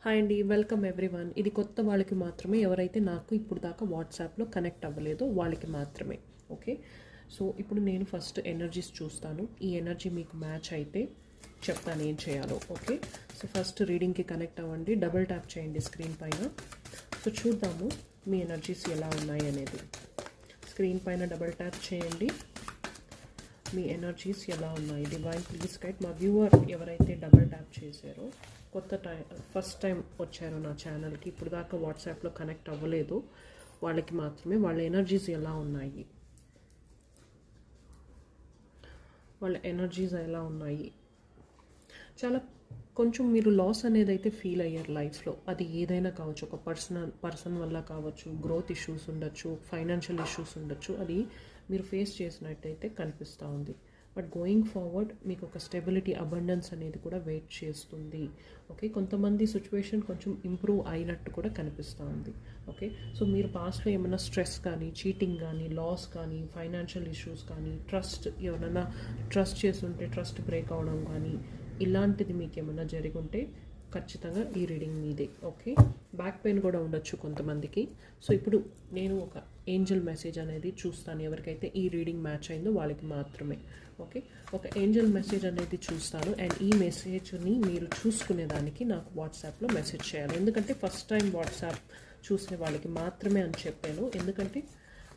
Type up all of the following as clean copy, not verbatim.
Hi అండి, welcome everyone. ఇది కొత్త వాళ్ళకి మాత్రమే, ఎవరైతే నాకు ఇప్పుడు దాకా వాట్సాప్లో కనెక్ట్ అవ్వలేదో వాళ్ళకి మాత్రమే. ఓకే, సో ఇప్పుడు నేను ఫస్ట్ ఎనర్జీస్ చూస్తాను. ఈ ఎనర్జీ మీకు మ్యాచ్ అయితే చెప్తాను ఏం చేయాలో. ఓకే, సో ఫస్ట్ రీడింగ్కి కనెక్ట్ అవ్వండి, డబుల్ ట్యాప్ చేయండి స్క్రీన్ పైన. సో చూద్దాము మీ ఎనర్జీస్ ఎలా ఉన్నాయి అనేది. స్క్రీన్ పైన డబుల్ ట్యాప్ చేయండి, మీ ఎనర్జీస్ ఎలా ఉన్నాయి. Divine please guide. మా వ్యూవర్ ఎవరైతే డబుల్ ట్యాప్ చేశారో, ఫస్ట్ టైం వచ్చారో నా ఛానల్కి, ఇప్పుడు దాకా వాట్సాప్లో కనెక్ట్ అవ్వలేదు వాళ్ళకి మాత్రమే, వాళ్ళ ఎనర్జీస్ ఎలా ఉన్నాయి, చాలా కొంచెం మీరు లాస్ అనేది అయితే ఫీల్ అయ్యారు లైఫ్లో. అది ఏదైనా కావచ్చు, ఒక పర్సన్ వల్ల కావచ్చు, గ్రోత్ ఇష్యూస్ ఉండొచ్చు, ఫైనాన్షియల్ ఇష్యూస్ ఉండొచ్చు. అది మీరు ఫేస్ చేసినట్టయితే కనిపిస్తూ ఉంది. బట్ గోయింగ్ ఫార్వర్డ్ మీకు ఒక స్టెబిలిటీ, అబండెన్స్ అనేది కూడా వెయిట్ చేస్తుంది. ఓకే, కొంతమంది సిచ్యువేషన్ కొంచెం ఇంప్రూవ్ అయినట్టు కూడా కనిపిస్తూ ఉంది. ఓకే, సో మీరు పాస్ట్లో ఏమైనా స్ట్రెస్ కానీ, చీటింగ్ కానీ, లాస్ కానీ, ఫైనాన్షియల్ ఇష్యూస్ కానీ, ఎవరైనా ట్రస్ట్ చేస్తుంటే ట్రస్ట్ బ్రేక్ అవడం కానీ, ఇలాంటిది మీకు ఏమైనా జరిగి ఉంటే ఖచ్చితంగా ఈ రీడింగ్ మీదే. ఓకే, బ్యాక్ పెయిన్ కూడా ఉండొచ్చు కొంతమందికి. సో ఇప్పుడు నేను ఒక ఏంజల్ మెసేజ్ అనేది చూస్తాను, ఎవరికైతే ఈ రీడింగ్ మ్యాచ్ అయిందో వాళ్ళకి మాత్రమే. ఓకే, ఒక ఏంజల్ మెసేజ్ అనేది చూస్తాను, అండ్ ఈ మెసేజ్ని మీరు చూసుకునేదానికి నాకు వాట్సాప్లో మెసేజ్ చేయాలి. ఎందుకంటే ఫస్ట్ టైం వాట్సాప్ చూసే వాళ్ళకి మాత్రమే అని చెప్పాను, ఎందుకంటే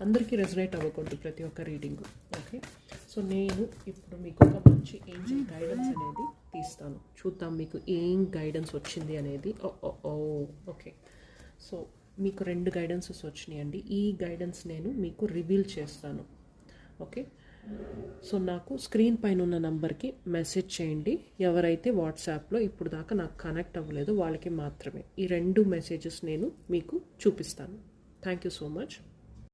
అందరికీ రెజనేట్ అవ్వకూడదు ప్రతి ఒక్క రీడింగ్. ఓకే, సో నేను ఇప్పుడు మీకు ఒక మంచి ఏంజల్ గైడెన్స్ అనేది తీస్తాను. చూద్దాం మీకు ఏం గైడెన్స్ వచ్చింది అనేది. ఓకే, సో మీకు 2 గైడెన్సెస్ వచ్చినాయండి. ఈ గైడెన్స్ నేను మీకు రివీల్ చేస్తాను. ఓకే, సో నాకు స్క్రీన్ పైన ఉన్న నంబర్కి మెసేజ్ చేయండి, ఎవరైతే వాట్సాప్లో ఇప్పుడు దాకా నాకు కనెక్ట్ అవ్వలేదో వాళ్ళకి మాత్రమే. ఈ 2 మెసేజెస్ నేను మీకు చూపిస్తాను. Thank you so much.